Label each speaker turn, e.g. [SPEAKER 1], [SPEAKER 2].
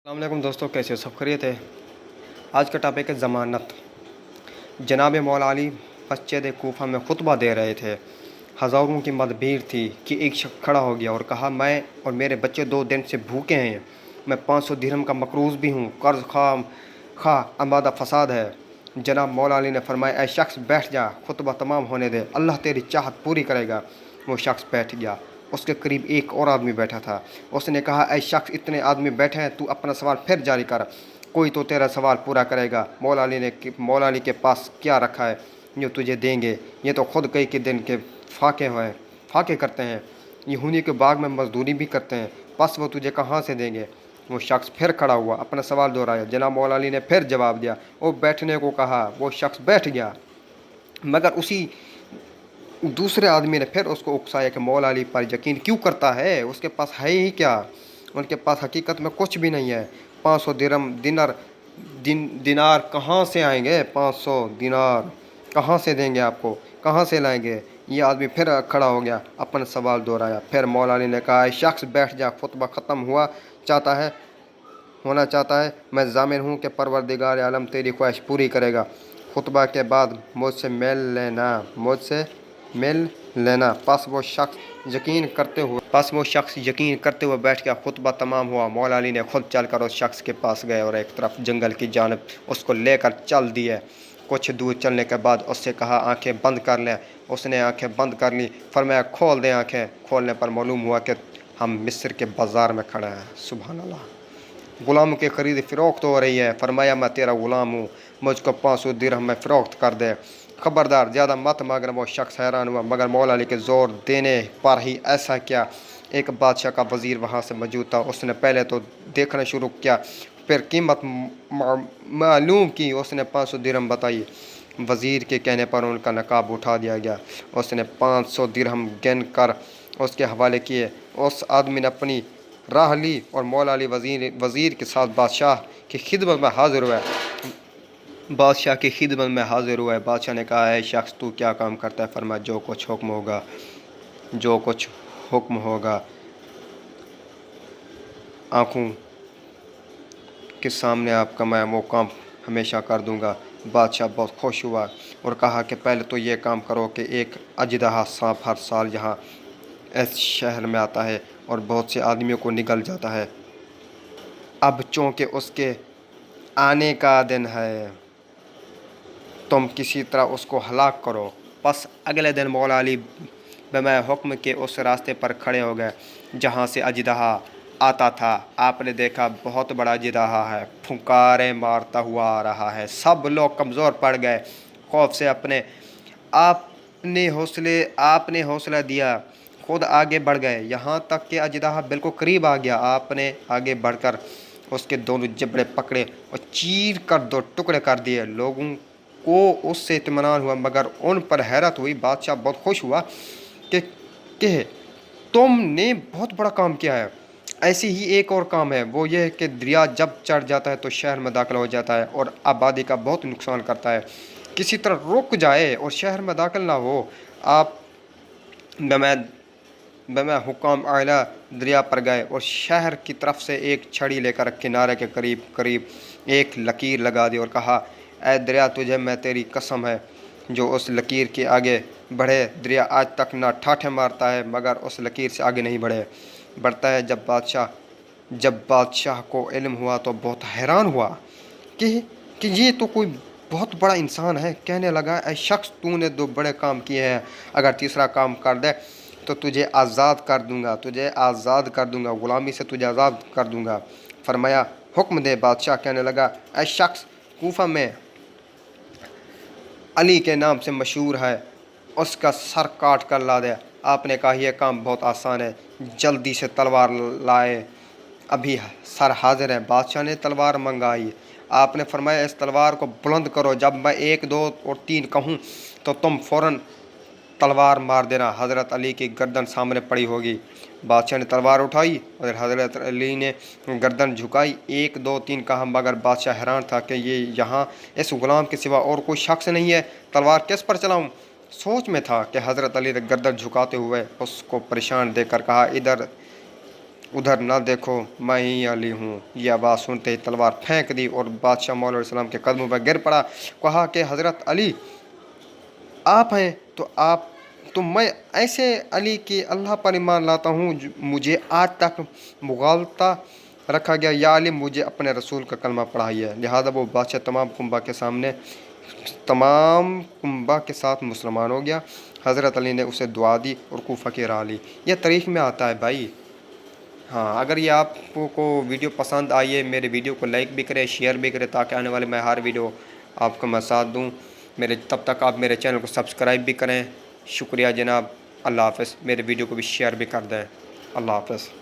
[SPEAKER 1] अस्सलाम वालेकुम दोस्तों, कैसे हो? सब खैरियत है। आज का टॉपिक है ज़मानत। जनाब मौला अली मस्जिद कूफा में खुतबा दे रहे थे। हज़ारों की मद भीड़ थी कि एक शख्स खड़ा हो गया और कहा, मैं और मेरे बच्चे 2 दिन से भूखे हैं। मैं 500 दिरहम का मकरूज़ भी हूँ। कर्ज़ खा आमादा फसाद है। जनाब मौला अली ने फरमाया, ऐ शख्स बैठ जा, खुतबा तमाम होने दे, अल्लाह तेरी चाहत पूरी करेगा। वो शख्स बैठ गया। उसके करीब एक और आदमी बैठा था। उसने कहा, ऐ शख्स, इतने आदमी बैठे हैं, तू अपना सवाल फिर जारी कर, कोई तो तेरा सवाल पूरा करेगा। मौला अली के पास क्या रखा है जो तुझे देंगे? ये तो खुद कई के दिन के फाके करते हैं, यूनी के बाग में मजदूरी भी करते हैं, बस वो तुझे कहाँ से देंगे? वो शख्स फिर खड़ा हुआ, अपना सवाल दोहराया। जनाब मौला अली ने फिर जवाब दिया। वो बैठने को कहा। वो शख्स बैठ गया, मगर उसी दूसरे आदमी ने फिर उसको उकसाया कि मौला अली पर यकीन क्यों करता है, उसके पास है ही क्या? उनके पास हकीकत में कुछ भी नहीं है। 500 दिनार कहाँ से आएंगे? 500 दिनार कहाँ से देंगे आपको? कहाँ से लाएंगे? ये आदमी फिर खड़ा हो गया, अपना सवाल दोहराया। फिर मौला अली ने कहा, शख्स बैठ जा, खुतबा ख़त्म होना चाहता है। मैं ज़ामिन हूँ कि परवरदिगार आलम तेरी ख्वाहिश पूरी करेगा। खुतबा के बाद मुझसे मिल लेना। बस वो शख्स यकीन करते हुए बैठ गया। खुतबा तमाम हुआ। मौला अली ने खुद चलकर उस शख्स के पास गए और एक तरफ जंगल की जानिब उसको लेकर चल दिए। कुछ दूर चलने के बाद उससे कहा, आंखें बंद कर लें। उसने आंखें बंद कर ली। फरमाया, खोल दें आंखें। खोलने पर मालूम हुआ कि हम मिस्र के बाज़ार में खड़े हैं। सुभान अल्लाह। ग़ुलामों की खरीद फ़रोख्त हो रही है। फरमाया, मैं तेरा ग़ुलाम हूँ, मुझको 500 दिरहम में फ़रोख्त कर दे। खबरदार, ज़्यादा मत मांगना। वो शख्स हैरान हुआ, मगर मौला अली के ज़ोर देने पर ही ऐसा क्या? एक बादशाह का वज़ीर वहाँ से मौजूद था। उसने पहले तो देखना शुरू किया, फिर कीमत मालूम की। उसने 500 दिरहम बताई। वज़ीर के कहने पर उनका नकाब उठा दिया गया। उसने 500 दिरहम गिन कर उसके हवाले किए। उस आदमी ने अपनी राह ली और मौला अली वज़ीर के साथ बादशाह की खिदमत में हाज़िर हुआ है। बादशाह ने कहा, है शख्स, तू क्या काम करता है? फरमाया, जो कुछ हुक्म होगा आँखों के सामने आपका मैं वो काम हमेशा कर दूंगा। बादशाह बहुत खुश हुआ और कहा कि पहले तो ये काम करो कि एक अजदहा सांप हर साल यहाँ इस शहर में आता है और बहुत से आदमियों को निगल जाता है। अब चूँकि उसके आने का दिन है, तुम किसी तरह उसको हलाक करो। बस अगले दिन मौला अली बमै हुक्म के उस रास्ते पर खड़े हो गए जहाँ से अजदहा आता था। आपने देखा, बहुत बड़ा अजदहा है, फुंकारें मारता हुआ आ रहा है। सब लोग कमज़ोर पड़ गए खौफ से। आपने हौसला दिया, खुद आगे बढ़ गए, यहाँ तक कि अजदहा बिल्कुल करीब आ गया। आपने आगे बढ़कर उसके दोनों जबड़े पकड़े और चीर कर 2 टुकड़े कर दिए। लोगों को उससे इत्मीनान हुआ, मगर उन पर हैरत हुई। बादशाह बहुत खुश हुआ कि तुमने बहुत बड़ा काम किया है। ऐसी ही एक और काम है, वो ये है कि दरिया जब चढ़ जाता है तो शहर में दाखिल हो जाता है और आबादी का बहुत नुकसान करता है। किसी तरह रुक जाए और शहर में दाखिल ना हो। आप बमै हुकाम आला दरिया पर गए और शहर की तरफ से एक छड़ी लेकर किनारे के करीब करीब एक लकीर लगा दी और कहा, ऐ दरिया, तुझे मैं तेरी कसम है, जो उस लकीर के आगे बढ़े, दरिया आज तक ना ठाठे मारता है मगर उस लकीर से आगे नहीं बढ़ता है। जब बादशाह को इल्म हुआ तो बहुत हैरान हुआ कि ये तो कोई बहुत बड़ा इंसान है। कहने लगा, ऐ शख्स, तूने 2 बड़े काम किए हैं, अगर तीसरा काम कर दे तो तुझे आज़ाद कर दूंगा, ग़ुलामी से तुझे आज़ाद कर दूंगा। फरमाया, हुक्म दे। बादशाह कहने लगा, ऐ शख्स, कूफा में अली के नाम से मशहूर है, उसका सर काट कर ला दे। आपने कहा, यह काम बहुत आसान है, जल्दी से तलवार लाए, अभी सर हाजिर है। बादशाह ने तलवार मंगाई। आपने फरमाया, इस तलवार को बुलंद करो, जब मैं 1, 2 और 3 कहूँ तो तुम फ़ौरन तलवार मार देना। हज़रत अली की गर्दन सामने पड़ी होगी। बादशाह ने तलवार उठाई और हज़रत अली ने गर्दन झुकाई। 1, 2, 3 कहा, मगर बादशाह हैरान था कि ये यहाँ इस ग़ुलाम के सिवा और कोई शख्स नहीं है, तलवार किस पर चलाऊँ? सोच में था कि हज़रत अली ने गर्दन झुकाते हुए उसको परेशान देखकर कहा, इधर ادھر نہ دیکھو میں ہی علی ہوں۔ یہ آواز سنتے ہی تلوار پھینک دی اور بادشاہ مولا علیہ السلام کے قدموں پر گر پڑا۔ کہا کہ حضرت علی آپ ہیں تو میں ایسے علی کی اللہ پر ایمان لاتا ہوں مجھے آج تک مغالطہ رکھا گیا، یا علی مجھے اپنے رسول کا کلمہ پڑھائیے۔ لہذا وہ بادشاہ تمام کنبہ کے ساتھ مسلمان ہو گیا۔ حضرت علی نے اسے دعا دی اور کوفہ کی راہ لی۔ یہ تاریخ میں آتا ہے بھائی۔ ہاں، اگر یہ آپ کو ویڈیو پسند آئی ہے، میرے ویڈیو کو لائک بھی کریں، شیئر بھی کریں، تاکہ آنے والے میں ہر ویڈیو آپ کو میں ساتھ دوں۔ تب تک آپ میرے چینل کو سبسکرائب بھی کریں۔ شکریہ جناب، اللہ حافظ۔ میرے ویڈیو کو بھی شیئر بھی کر دیں۔ اللہ حافظ۔